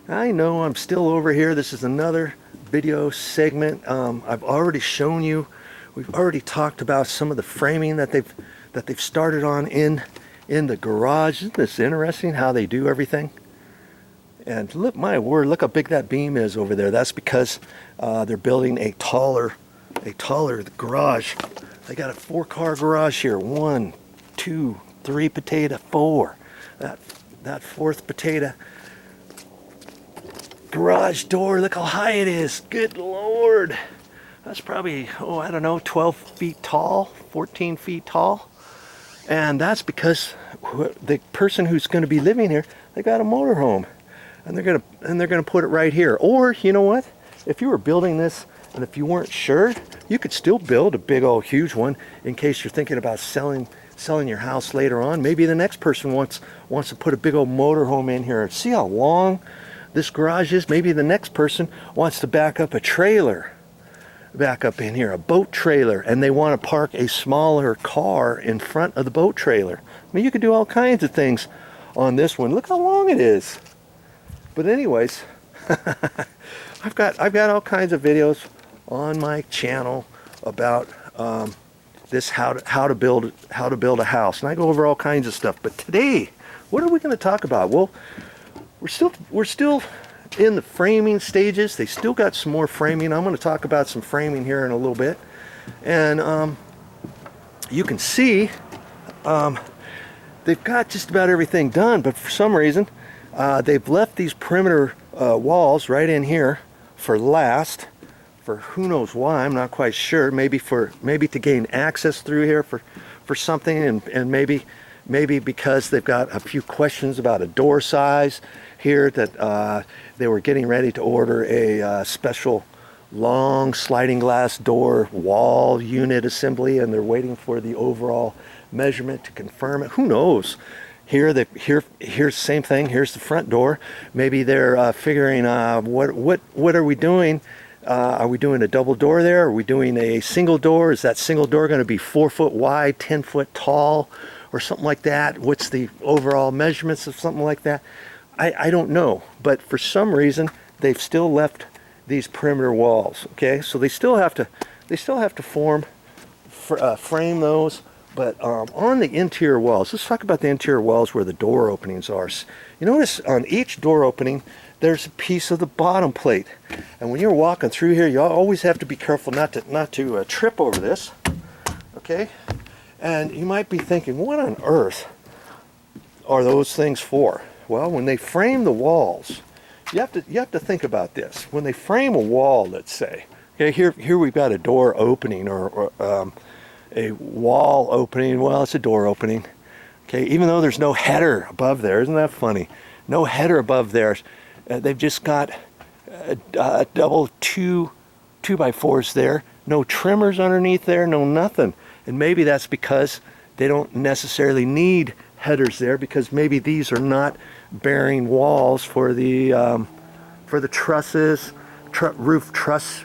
I know I'm still over here. This is another video segment. I've already shown you, we've already talked about some of the framing that they've started on in the garage. Isn't this interesting how they do everything? And look, my word, look how big that beam is over there. That's because they're building a taller garage. They got a 4-car garage here. 1, 2, 3 potato, 4. That fourth potato garage door, look how high it is. Good Lord. That's probably, oh, I don't know, 12 feet tall, 14 feet tall. And that's because the person who's going to be living here, they got a motorhome. And they're gonna put it right here. Or, you know what? If you were building this and if you weren't sure, you could still build a big old huge one in case you're thinking about selling your house later on. Maybe the next person wants to put a big old motorhome in here. See how long this garage is? Maybe the next person wants to back up a trailer, back up in here, a boat trailer, and they want to park a smaller car in front of the boat trailer. I mean, you could do all kinds of things on this one. Look how long it is. But anyways, I've got all kinds of videos on my channel about this how to build a house, and I go over all kinds of stuff. But today, what are we going to talk about? Well, we're still in the framing stages. They still got some more framing. I'm going to talk about some framing here in a little bit, and you can see they've got just about everything done, but for some reason they've left these perimeter walls right in here for last. For who knows why, I'm not quite sure. Maybe to gain access through here for something, and maybe because they've got a few questions about a door size here, that they were getting ready to order a special long sliding glass door wall unit assembly, and they're waiting for the overall measurement to confirm it. Who knows? Here's the same thing. Here's the front door. Maybe they're figuring what are we doing? Are we doing a double door there? Are we doing a single door? Is that single door going to be 4 foot wide, 10 foot tall, or something like that? What's the overall measurements of something like that? I don't know. But for some reason, they've still left these perimeter walls. Okay, so they still have to frame those. But on the interior walls, let's talk about the interior walls where the door openings are. You notice on each door opening, there's a piece of the bottom plate. And when you're walking through here, you always have to be careful not to trip over this. Okay? And you might be thinking, what on earth are those things for? Well, when they frame the walls, you have to think about this. When they frame a wall, let's say, okay, here we've got a door opening, or a wall opening. Well, it's a door opening. Okay, even though there's no header above there. Isn't that funny? No header above there. They've just got double 2x4s there. No trimmers underneath there, no nothing. And maybe that's because they don't necessarily need headers there, because maybe these are not bearing walls for the trusses, roof truss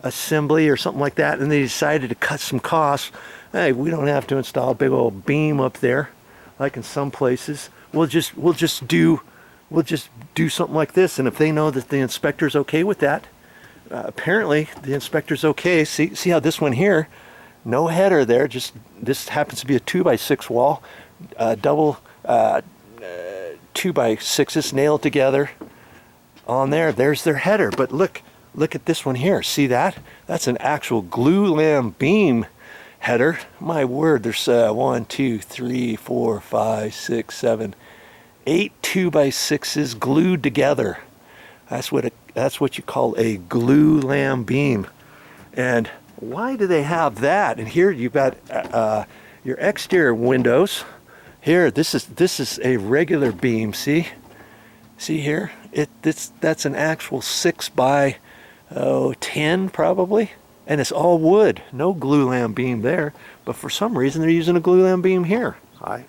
assembly or something like that, and they decided to cut some costs. Hey, we don't have to install a big old beam up there like in some places. We'll just do something like this, and if they know that the inspector's okay with that, apparently the inspector's okay. See how this one here, no header there, just this happens to be a 2x6 wall, double 2x6s nailed together on there. There's their header. But look at this one here. See that? That's an actual glue lam beam header. My word, there's 1, 2, 3, 4, 5, 6, 7, 8 2x6s glued together. That's what you call a glue lam beam. And why do they have that? And here you've got your exterior windows. Here, this is a regular beam. See here? That's an actual 6x10 probably, and it's all wood. No glue lam beam there, but for some reason they're using a glue lam beam here. I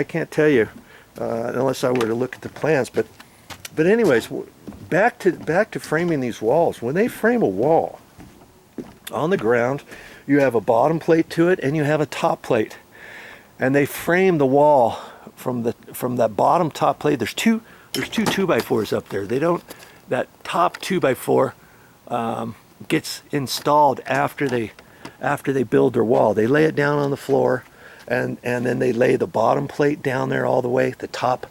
can't tell you unless I were to look at the plans. But anyways, back to framing these walls. When they frame a wall on the ground, you have a bottom plate to it and you have a top plate, and they frame the wall from that bottom top plate. There's two there's two 2x4s up there. They don't, that top 2x4 gets installed after they build their wall. They lay it down on the floor, and then they lay the bottom plate down there all the way, the top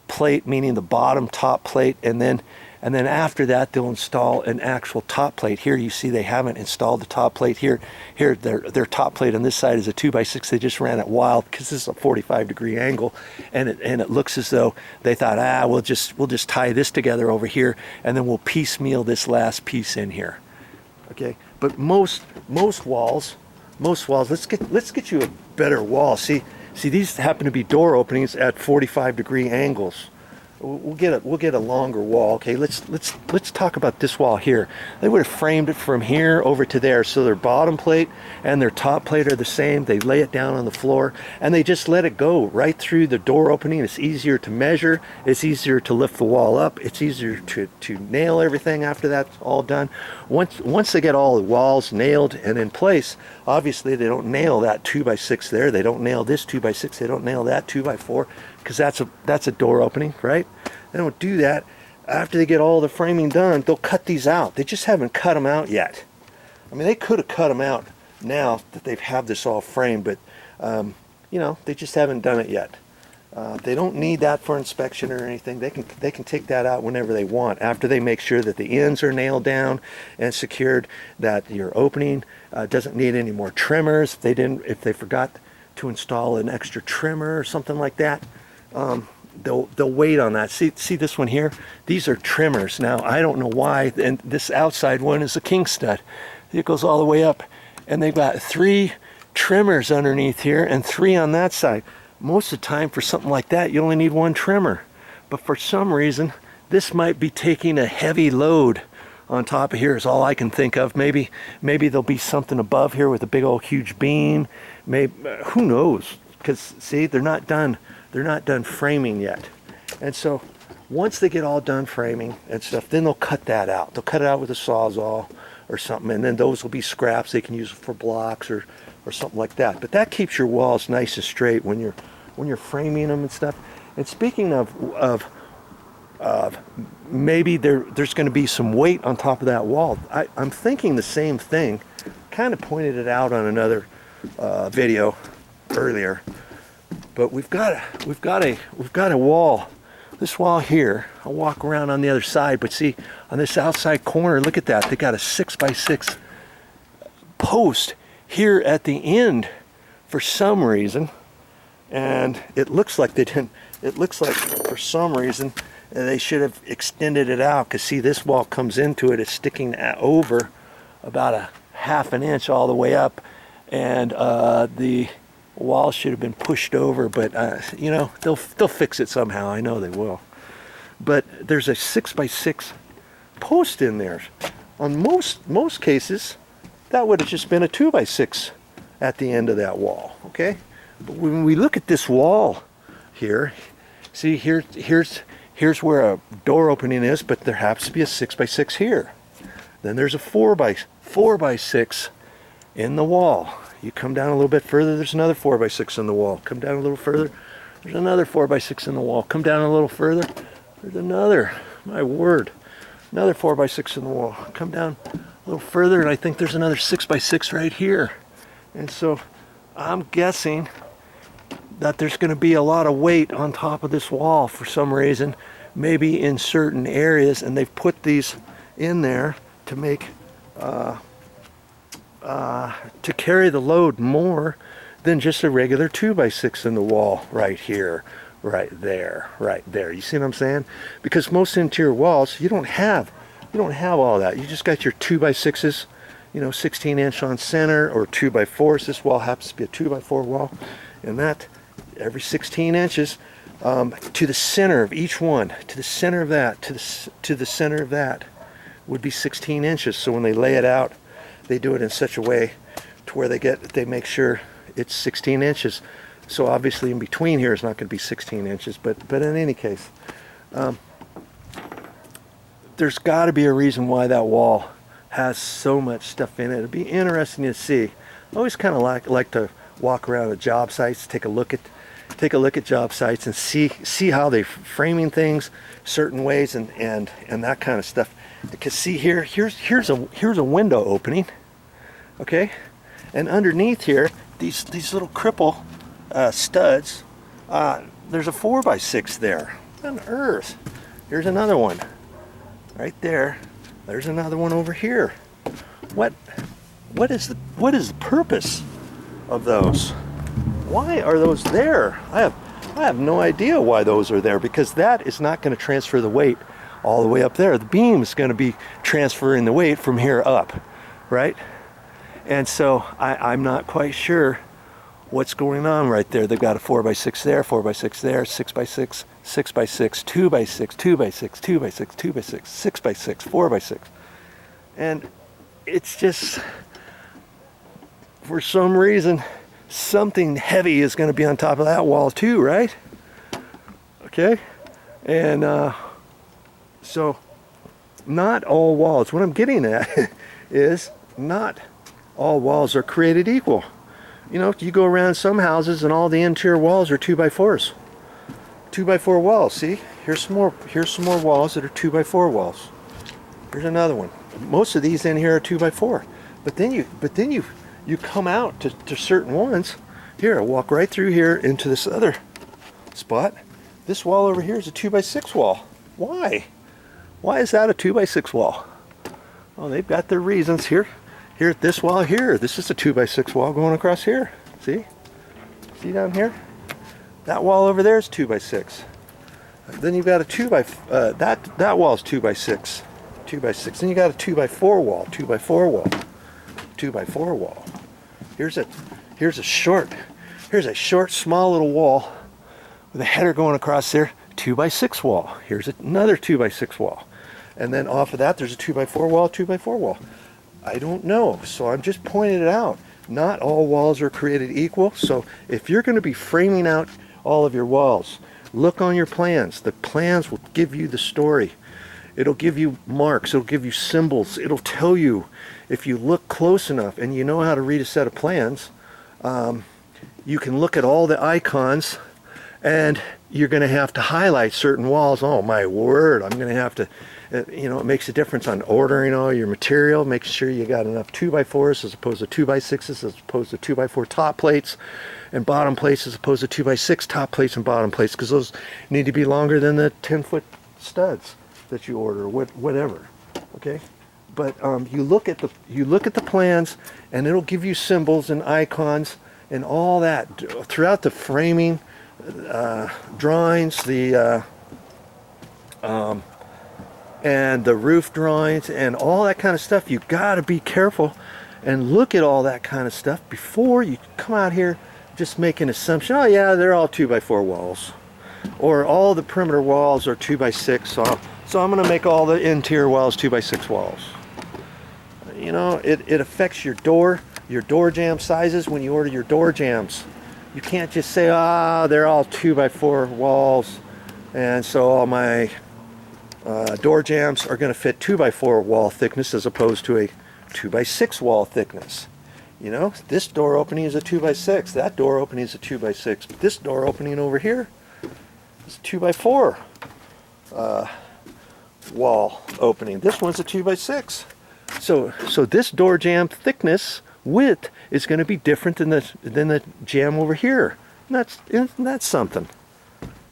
plate, meaning the bottom top plate, and then after that they'll install an actual top plate. Here you see they haven't installed the top plate. Here their top plate on this side is a 2x6. They just ran it wild because this is a 45-degree angle, and it looks as though they thought, we'll just tie this together over here, and then we'll piecemeal this last piece in here. Okay, but most walls, let's get you a better wall. See, these happen to be door openings at 45-degree angles. We'll get a longer wall. Okay, let's talk about this wall here. They would have framed it from here over to there, so their bottom plate and their top plate are the same. They lay it down on the floor and they just let it go right through the door opening. It's easier to measure, it's easier to lift the wall up, it's easier to nail everything after that's all done. Once they get all the walls nailed and in place, obviously they don't nail that 2x6 there, they don't nail this 2x6, they don't nail that 2x4, because that's a door opening, right? They don't do that. After they get all the framing done, they'll cut these out. They just haven't cut them out yet. I mean, they could have cut them out now that they've had this all framed, but you know, they just haven't done it yet. They don't need that for inspection or anything. They can take that out whenever they want, after they make sure that the ends are nailed down and secured, that your opening doesn't need any more trimmers. If they forgot to install an extra trimmer or something like that, they'll wait on that. See this one here? These are trimmers. Now I don't know why, and this outside one is a king stud. It goes all the way up, and they've got 3 trimmers underneath here and 3 on that side. Most of the time for something like that you only need 1 trimmer, but for some reason this might be taking a heavy load on top of here is all I can think of. Maybe there'll be something above here with a big old huge beam. Maybe, who knows? Because see, they're not done framing yet. And so once they get all done framing and stuff, then they'll cut that out. They'll cut it out with a Sawzall or something, and then those will be scraps. They can use for blocks or something like that. But that keeps your walls nice and straight when you're framing them and stuff. And speaking of maybe there's going to be some weight on top of that wall, I'm thinking the same thing. Kind of pointed it out on another video earlier. But we've got a wall. This wall here, I'll walk around on the other side, but see, on this outside corner, look at that. They got a 6x6 post here at the end for some reason. And it looks like for some reason they should have extended it out, because see, this wall comes into it, it's sticking over about a ½ an inch all the way up, and the wall should have been pushed over, but you know, they'll fix it somehow. I know they will. But there's a 6x6 post in there. On most cases, that would have just been a 2x6 at the end of that wall. Okay, but when we look at this wall here, see, here's where a door opening is, but there happens to be a 6x6 here. Then there's a 4x6 in the wall. You come down a little bit further, there's another 4x6 in the wall. Come down a little further, there's another 4x6 in the wall. Come down a little further, there's another, my word, another 4x6 in the wall. Come down a little further, and I think there's another 6x6 right here. And so I'm guessing that there's going to be a lot of weight on top of this wall for some reason, maybe in certain areas, and they've put these in there to make to carry the load more than just a regular 2x6 in the wall right here, right there. You see what I'm saying? Because most interior walls, you don't have all that. You just got your 2x6s, you know, 16-inch on center, or 2x4s. This wall happens to be a 2x4 wall, and that every 16 inches to the center of each one, to the center of that, to the center of that would be 16 inches. So when they lay it out, they do it in such a way to where they make sure it's 16 inches. So obviously in between here is not going to be 16 inches, but in any case, there's got to be a reason why that wall has so much stuff in it. It'd be interesting to see. I always kind of like to walk around the job sites, take a look take a look at job sites and see how they're framing things certain ways and that kind of stuff. Because see here, here's a window opening, okay, and underneath here these little cripple studs. There's a 4x6 there. What on earth? Here's another one right there. There's another one over here. What is the purpose of those? Why are those there? I have no idea why those are there, because that is not going to transfer the weight all the way up there. The beam is going to be transferring the weight from here up, right? And so I'm not quite sure what's going on right there. They've got a 4x6 there, 4x6 there, 6x6, 6x6, 2x6, 2x6, 2x6, 2x6, 6x6, 4x6. And it's just, for some reason, something heavy is going to be on top of that wall too, right? Okay? And so not all walls, what I'm getting at is not all walls are created equal. You know, you go around some houses and all the interior walls are 2x4s. 2x4 walls, see? Here's some more walls that are 2x4 walls. Here's another one. Most of these in here are 2x4. But then you come out to certain ones. Here, walk right through here into this other spot. This wall over here is a 2x6 wall. Why? Why is that a 2x6 wall? Well, they've got their reasons here. Here at this wall here, this is a 2x6 wall going across here. See? See down here? That wall over there is 2x6. Then you've got a that wall's 2x6. 2x6. Then you got a 2x4 wall, 2x4 wall, 2x4 wall. Here's a short, small little wall with a header going across there, 2x6 wall. Here's another 2x6 wall. And then off of that, there's a 2x4 wall, 2x4 wall. I don't know, so I'm just pointing it out. Not all walls are created equal, so if you're going to be framing out all of your walls, look on your plans. The plans will give you the story. It'll give you marks, it'll give you symbols, it'll tell you, if you look close enough and you know how to read a set of plans, you can look at all the icons, and you're going to have to highlight certain walls. Oh my word, I'm going to have to, you know, it makes a difference on ordering all your material, making sure you got enough 2x4s as opposed to 2x6s, as opposed to 2x4 top plates and bottom plates as opposed to 2x6 top plates and bottom plates, because those need to be longer than the 10-foot studs that you order, whatever. Okay, but you look at the plans, and it'll give you symbols and icons and all that throughout the framing, drawings, and the roof drawings and all that kind of stuff. You got to be careful and look at all that kind of stuff before you come out here just make an assumption. Oh yeah, they're all 2x4 walls, or all the perimeter walls are 2x6. So I'm going to make all the interior walls 2x6 walls. You know, it affects your door jamb sizes when you order your door jambs. You can't just say, they're all 2x4 walls, and so all my door jambs are going to fit 2x4 wall thickness as opposed to a 2x6 wall thickness. You know, this door opening is a 2x6, that door opening is a 2x6, but this door opening over here is a 2x4 wall opening. This one's a 2x6. So this door jamb thickness width is going to be different than the jamb over here. And that's something.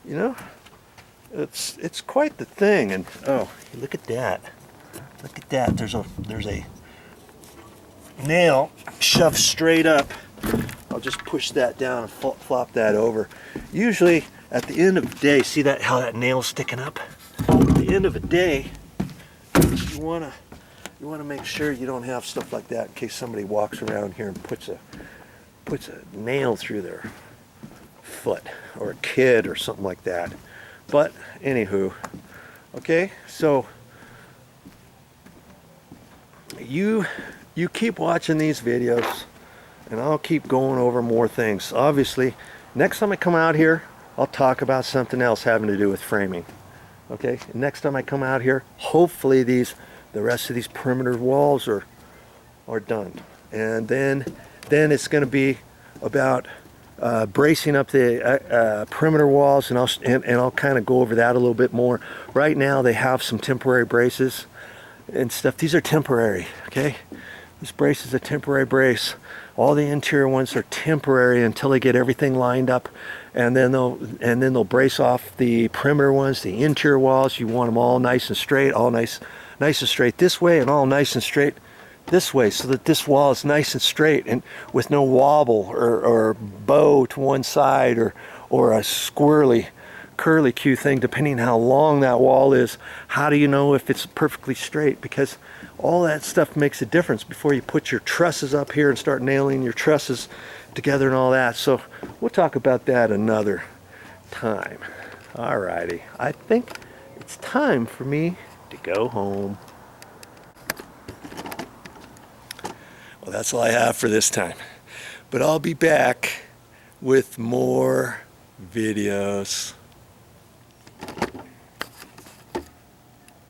You know, it's quite the thing. And oh, look at that. Look at that. There's a nail shoved straight up. I'll just push that down and flop that over. Usually at the end of the day, see that how that nail's sticking up? At the end of the day, you want to make sure you don't have stuff like that in case somebody walks around here and puts a nail through their foot, or a kid or something like that. But anywho, okay, so you keep watching these videos and I'll keep going over more things. Obviously, next time I come out here, I'll talk about something else having to do with framing. Okay, next time I come out here, hopefully the rest of these perimeter walls are done, and then it's going to be about bracing up the perimeter walls, and I'll kind of go over that a little bit more. Right now they have some temporary braces and stuff. These are temporary, okay? This brace is a temporary brace. All the interior ones are temporary until they get everything lined up, and then they'll brace off the perimeter ones, the interior walls. You want them all nice and straight, all nice and straight this way, and all nice and straight this way, so that this wall is nice and straight and with no wobble or bow to one side or a squirrely curly Q thing, depending how long that wall is. How do you know if it's perfectly straight? Because all that stuff makes a difference before you put your trusses up here and start nailing your trusses together and all that. So we'll talk about that another time. Alrighty, I think it's time for me to go home. Well, that's all I have for this time, but I'll be back with more videos.